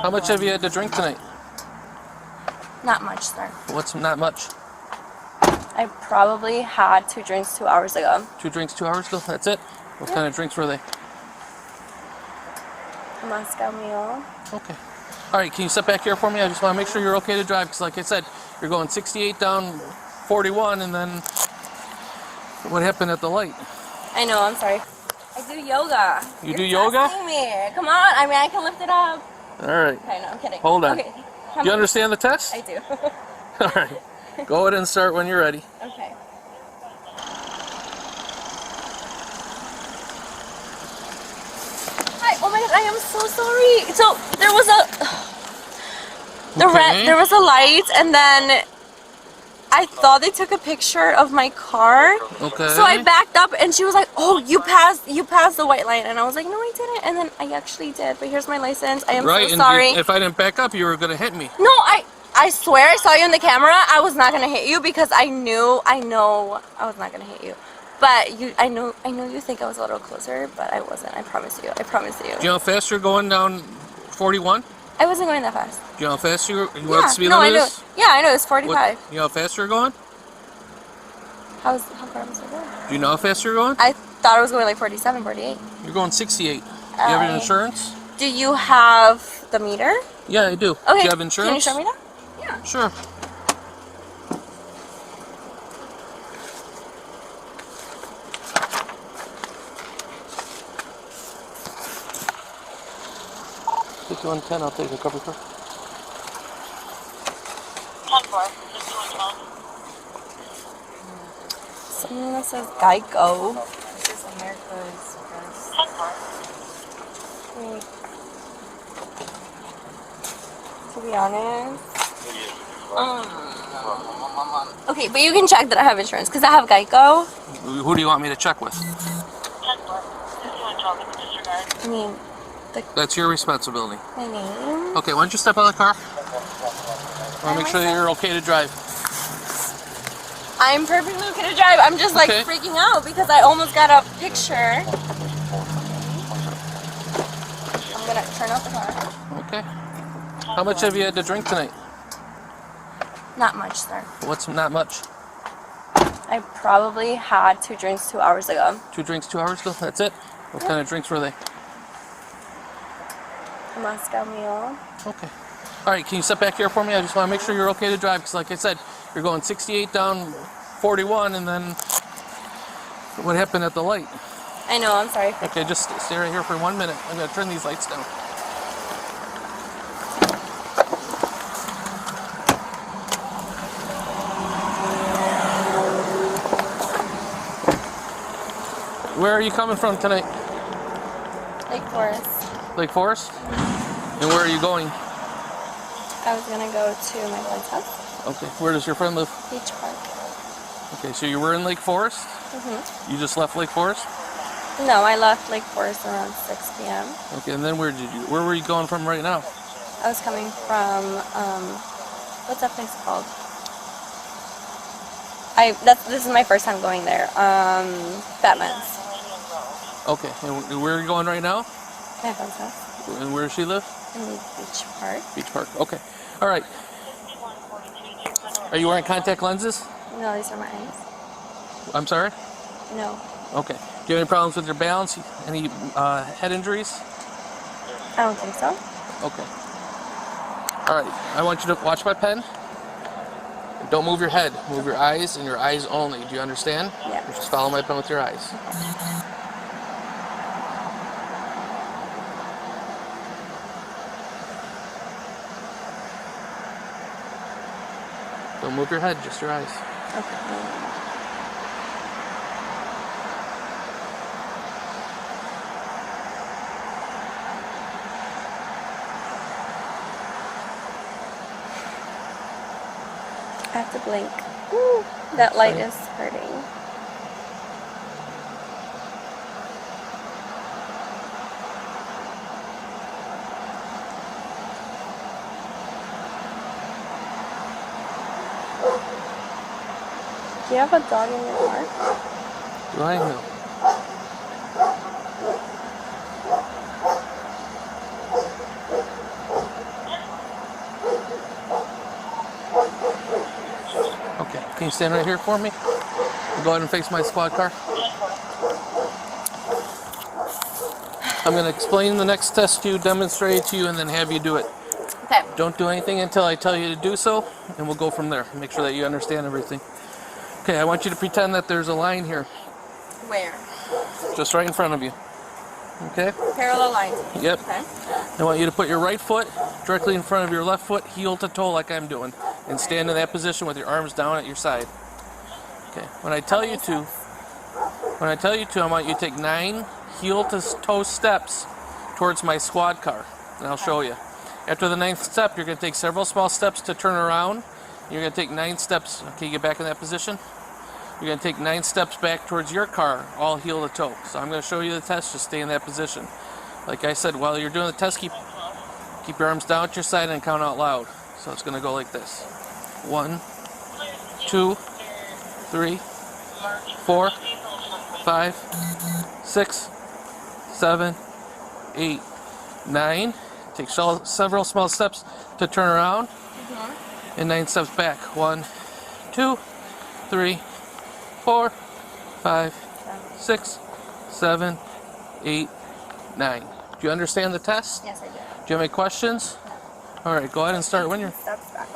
How much have you had to drink tonight? Not much, sir. What's not much? I probably had 2 drinks 2 hours ago. 2 drinks 2 hours ago? That's it? What kind of drinks were they? Moscow Mule. Okay. All right, can you step back here for me? I just want to make sure you're okay to drive, because like I said, you're going 68 down 41, and then what happened at the light? I know, I'm sorry. I do yoga. You do yoga? Me. Come on, I mean, I can lift it up. All right. Okay, no, I'm kidding. Hold on. Okay. Do you understand the test? I do. All right. Go ahead and start when you're ready. Okay. Hi. Oh my God, I am so sorry. So there was there was a light, and then I thought they took a picture of my car. Okay. So I backed up, and she was like, "Oh, you passed the white light," and I was like, "No, I didn't." And then I actually did. But here's my license. I am so sorry. And if I didn't back up, you were gonna hit me. No, I swear I saw you in the camera. I was not gonna hit you because I know I was not gonna hit you. But I know you think I was a little closer, but I wasn't. I promise you. I promise you. Do you know how fast you're going down 41? I wasn't going that fast. Do you know how fast you know Yeah, what the speed no, I limit know. is? Yeah, I know. It's 45. You know how fast you're going? How far was I going? Do you know how fast you're going? I thought I was going like 47, 48. You're going 68. Do you have your insurance? Do you have the meter? Yeah, I do. Okay. Do you have insurance? Can you show me that? Yeah. Sure. If you want 10, I'll take a cover car. 10-4. Something that says Geico. This is America's first. 10-4. To be honest. Okay, but you can check that I have insurance because I have Geico. Who do you want me to check with? 10-4. Disregard. I mean, That's your responsibility. my name. Okay, why don't you step out of the car? I want to make sure that you're okay to drive. I'm perfectly okay to drive. I'm just like freaking out because I almost got a picture. I'm gonna turn off the car. Okay. How much have you had to drink tonight? Not much, sir. What's not much? I probably had 2 drinks 2 hours ago. 2 drinks 2 hours ago? That's it? What kind of drinks were they? Moscow Mule. Okay. All right, can you step back here for me? I just want to make sure you're okay to drive, because like I said, you're going 68 down 41, and then what happened at the light? I know, I'm sorry. Okay, just stay right here for 1 minute. I'm going to turn these lights down. Where are you coming from tonight? Lake Forest. Lake Forest? And where are you going? I was gonna go to my friend's house. Okay, where does your friend live? Beach Park. Okay, so you were in Lake Forest? Mm-hmm. You just left Lake Forest? No, I left Lake Forest around 6 p.m. Okay, and then where were you going from right now? I was coming from, what's that place called? This is my first time going there. Fatmans. Okay, and where are you going right now? My friend's house. And where does she live? In Beach Park. Beach Park, okay. All right. Are you wearing contact lenses? No, these are my eyes. I'm sorry? No. Okay. Do you have any problems with your balance? Any head injuries? I don't think so. Okay. All right. I want you to watch my pen. Don't move your head. Move your eyes and your eyes only. Do you understand? Yeah. Just follow my pen with your eyes. Don't move your head, just your eyes. Okay. I have to blink. Ooh, that light is hurting. Do you have a dog in your car? Do I know? you stand right here for me? Go ahead and face my squad car. I'm going to explain the next test to you, demonstrate it to you, and then have you do it. Okay. Don't do anything until I tell you to do so, and we'll go from there. Make sure that you understand everything. Okay, I want you to pretend that there's a line here, Where? just right in front of you. Okay? Parallel lines. Yep. Okay. I want you to put your right foot directly in front of your left foot, heel to toe like I'm doing, and stand in that position with your arms down at your side. Okay. When I tell you to, I want you to take 9 heel to toe steps towards my squad car, and I'll show you. After the 9th step, you're going to take several small steps to turn around. You're going to take 9 steps. Okay, get back in that position. You're going to take 9 steps back towards your car, all heel to toe. So I'm going to show you the test. Just stay in that position. Like I said, while you're doing the test, keep your arms down at your side and count out loud. So it's going to go like this: 1, 2, 3, 4, 5, 6, 7, 8, 9. Take several small steps to turn around, and 9 steps back. 1, 2, 3, 4, 5, 6, 7, 8, 9. Do you understand the test? Yes, I do. Do you have any questions? All right, go ahead and start when you're. Steps back.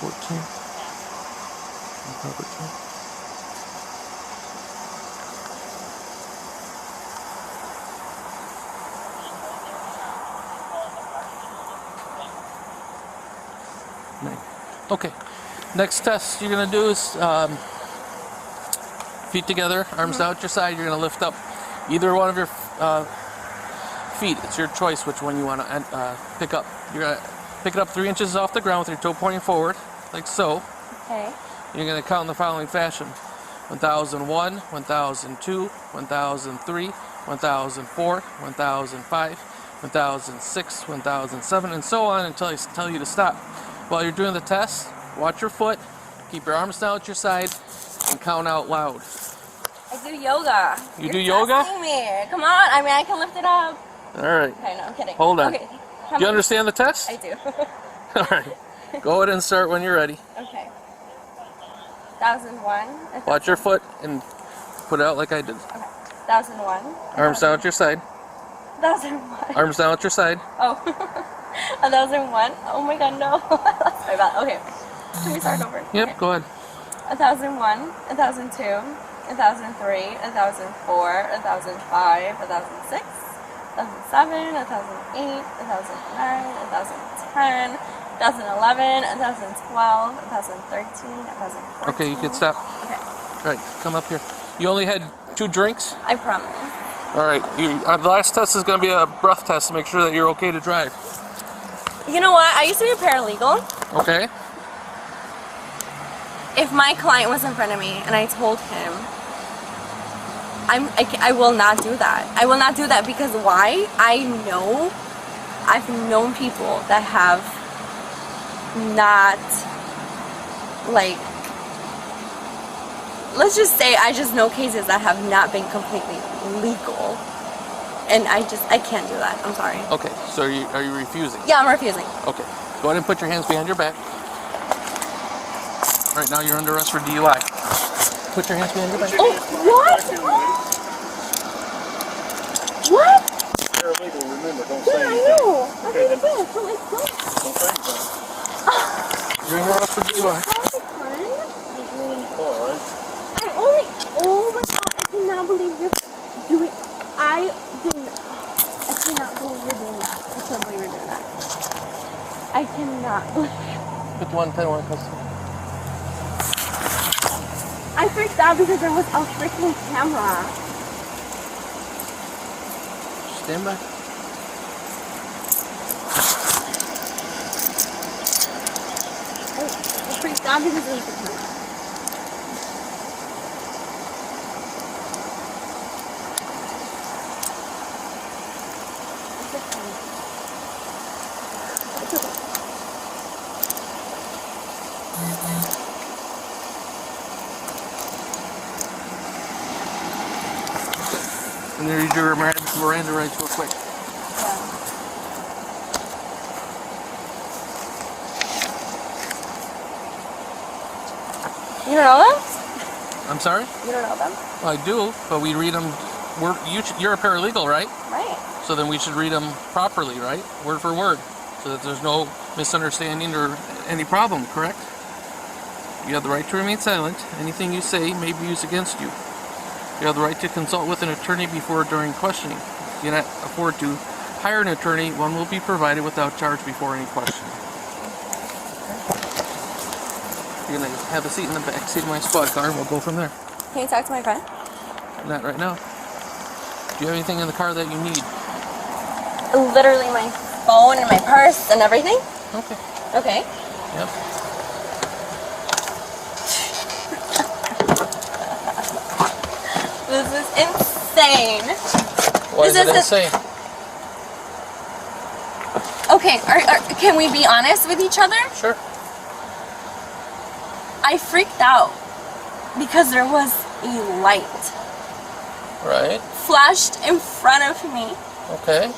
Okay. Okay, next test you're going to do is feet together, arms out your side. You're going to lift up either one of your feet. It's your choice which one you want to pick up. You're going to pick it up 3 inches off the ground with your toe pointing forward, like so. Okay. You're going to count in the following fashion: 1001, 1002, 1003, 1004, 1005, 1006, 1007, and so on until I tell you to stop. While you're doing the test, watch your foot, keep your arms down at your side, and count out loud. I do yoga. You do yoga? Testing me. Come on. I mean, I can lift it up. All right. Okay, no, I'm kidding. Hold on. Okay. Do you understand the test? I do. All right. Go ahead and start when you're ready. Okay. 1001. Watch your foot and put it out like I did. Okay. 1001. Arms down at your side. 1001. Arms down at your side. Oh. 1001. Oh my god, no. Sorry about that. Okay. Can we start over? Yep, Okay. go ahead. 1001, 1002, 1003, 1004, 1005, 1006, 1007, 1008, 1009, 1010, 2011, 2012, 2013, 2014. Okay, you can stop. Okay. All right, come up here. You only had 2 drinks? I promise. All right. The last test is going to be a breath test to make sure that you're okay to drive. You know what? I used to be a paralegal. Okay? If my client was in front of me and I told him, I will not do that. I will not do that because why? I've known people that have not, like, let's just say I just know cases that have not been completely legal. And I can't do that. I'm sorry. Okay, so are you refusing? Yeah, I'm refusing. Okay. Go ahead and put your hands behind your back. All right, now you're under arrest for DUI. Put your hands behind your back. Oh, what? What? You're illegal, remember, don't Yeah, say I anything. know. I Okay, think then. it is. So let's go. Don't say anything. You're under arrest for DUI. Alright. Oh my god, I cannot believe you're doing, I cannot believe you're doing that. I can't believe you're doing that. I cannot believe. Put the 110 custom. I freaked out because there was a freaking camera. Stand by. I freaked out because there was a camera. Let me read your Miranda rights real quick. You don't know them? I'm sorry? You don't know them? Well, I do, but we read them. You're a paralegal, right? Right. So then we should read them properly, right? Word for word, so that there's no misunderstanding or any problem, correct? You have the right to remain silent. Anything you say may be used against you. You have the right to consult with an attorney before or during questioning. If you cannot afford to hire an attorney, one will be provided without charge before any questioning. You're going to have a seat in the back seat of my squad car, and we'll go from there. Can you talk to my friend? Not right now. Do you have anything in the car that you need? Literally my phone and my purse and everything. Okay. Okay. Yep. This is insane. Why is This it insane? Okay, can we be honest with each other? Sure. I freaked out because there was a light Right. flashed in front of me. Okay.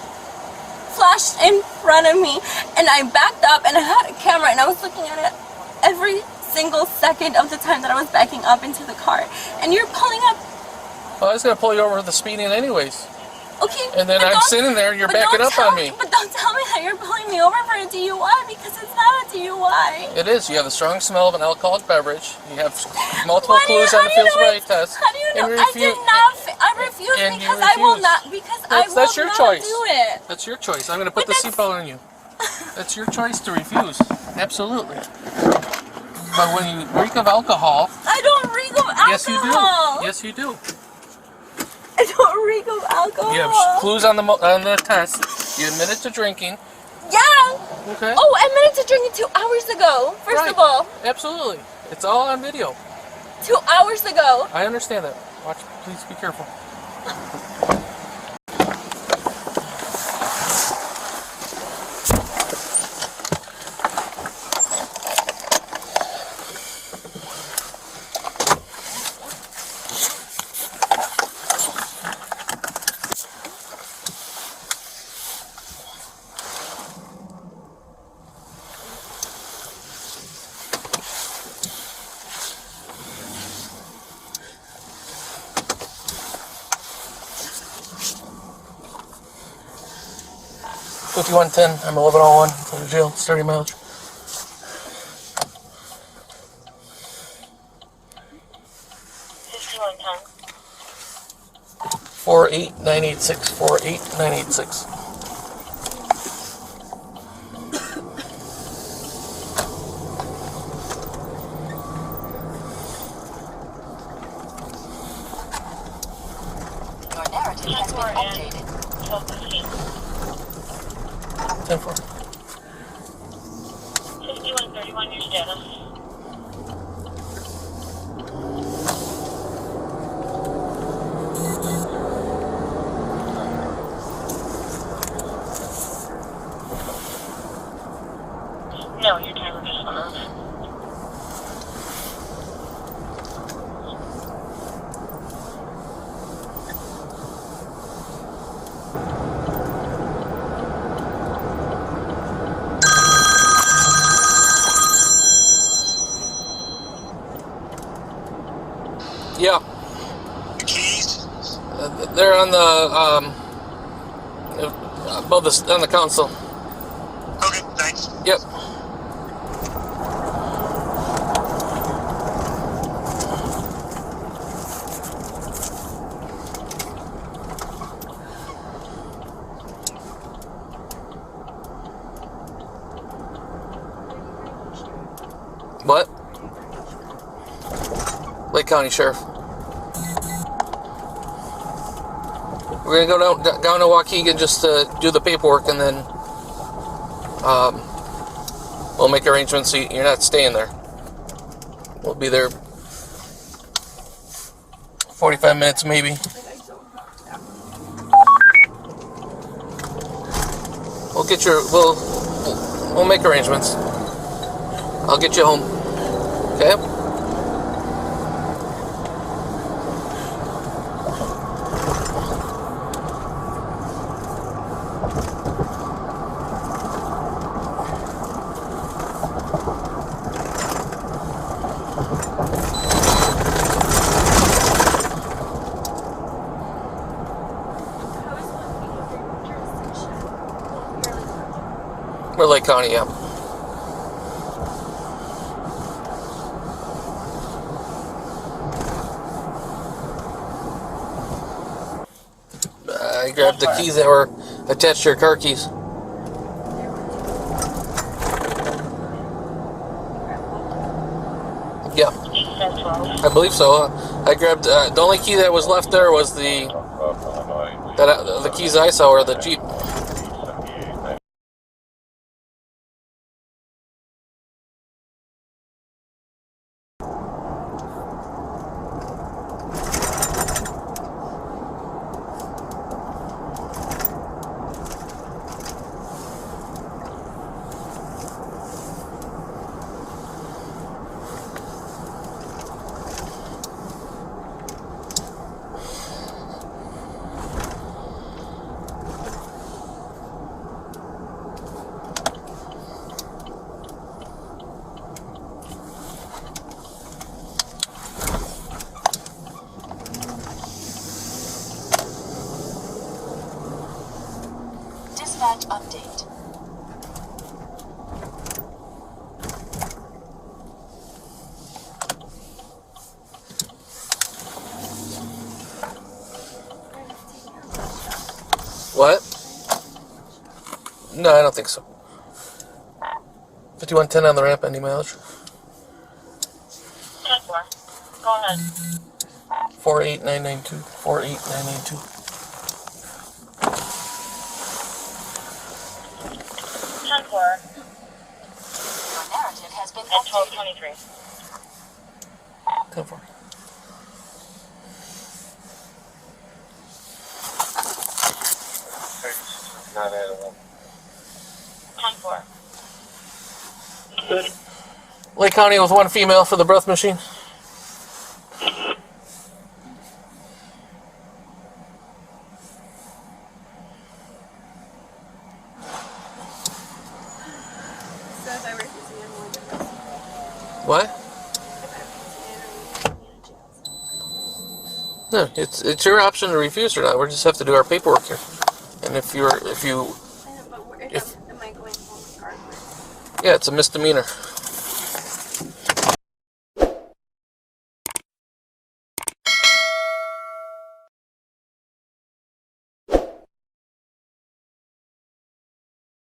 Flashed in front of me, and I backed up and I had a camera and I was looking at it every single second of the time that I was backing up into the car. And you're pulling up. Well, I was going to pull you over for the speeding anyways. Okay. And then but I'm don't- sitting there and you're but backing don't up tell on me. But don't tell me that you're pulling me over for a DUI because it's not a DUI. It is. You have a strong smell of an alcoholic beverage. You have multiple Why do you- clues on how the do you field know sobriety it's- test. How do you know? And I did not. I refuse and you because I will refuse. not. Because I will That's your not choice. do it. That's your choice. I'm going to put But the seatbelt on you. That's your choice to refuse. Absolutely. But when you reek of alcohol, I don't reek of alcohol. yes you do. Yes you do. I don't reek of alcohol. You have clues on the test. You admitted to drinking. Yeah. Okay. Oh, I admitted to drinking 2 hours ago. First Right. of all, Absolutely. It's all on video. 2 hours ago. I understand that. Watch. Please be careful. $51.10. I'm 1101. Go to jail. 30 miles. 48986. 48986. Your narrative has been updated. 12:15. 10-4. 5131, your status. No, your timer just went off. Yeah. The keys? They're on the above the on the console. Okay, thanks. Yep. What? Lake County Sheriff. We're gonna go down to Waukegan just to do the paperwork, and then we'll make arrangements so you're not staying there. We'll be there 45 minutes maybe. We'll get we'll make arrangements. I'll get you home. Okay? We're Lake County, yeah. I grabbed the keys that were attached to your car keys. Yeah, I believe so. I grabbed the only key that was left there was the keys I saw were the Jeep. Dispatch update. What? No, I don't think so. 5110 on the ramp, any mileage? 10-4. Go ahead. 48992. 48992. 10-4 Your narrative has been at updated. 12:23. 10-4. Not at all. 10-4. Lake County with one female for the breath machine. So if I were using it more than this, What? if I were using it, No, it's your option to refuse or not. We just have to do our paperwork here. And if you I know, but If- am I going home regardless? yeah, it's a misdemeanor.